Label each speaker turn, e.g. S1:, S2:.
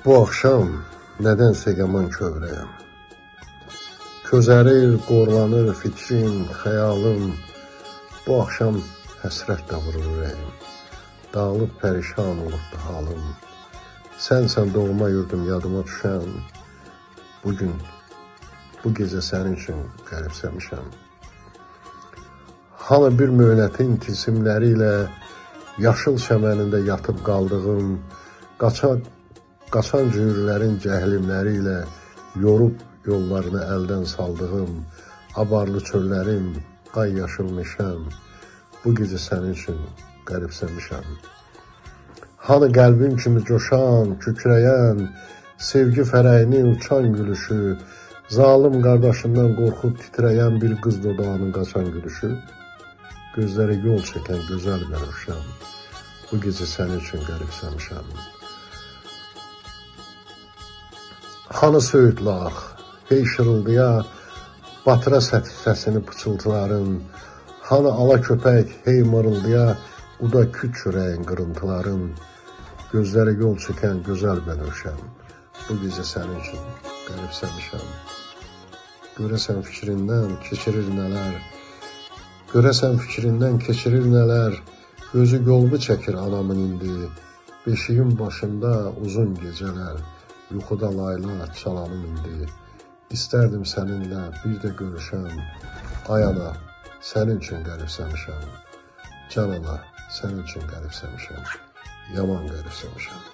S1: Bu axşam nədənsə yaman kövrəyəm. Közərir, qorlanır fikrim, xəyalım. Bu axşam həsrətlə vurur ürəyim. Dağılıb pərişan olubdu halım. Sənsən doğma yurdum yadıma düşən. Bugün, bu gecə sənin üçün qəribsəmişəm. Hanı bir möhnətin tilsimləri ilə yaşıl çəmənində yatıb qaldığım, qaçan cüyürlərin cəhlimləri ilə yorub yollarını əldən saldığım, abarlı çöllərim, qay yaşıl meşəm, bu gecə sənin üçün qəribsəmişəm. Hanı qəlbim kimi coşan, kükrəyən, sevgi fərəyini uçan gülüşü, zalim qardaşından qorxub titrəyən bir qız dodağının qaçan gülüşü, gözlərə yol çəkən gözəl bənövşəm, bu gecə sənin üçün qəribsəmişəm. Hanı söğütlaq, hey şırıldıya, batıra səsini pıçıltıların, hanı ala köpək, hey mırıldıya, uda küt çörəyin qırıntıların, gözlərə yol çəkən gözəl bənövşəm, bu gecə sənin üçün qəribsəmişəm. Görəsən fikrindən keçirir nələr, gözü yolbu çəkir anamın indi, beşiyin başında uzun gecələr, yuxuda layla çalanım indi. İstərdim səninlə bir də görüşəm, ay ana, sənin üçün qəribsəmişəm, can ana, sənin üçün qəribsəmişəm, yaman qəribsəmişəm.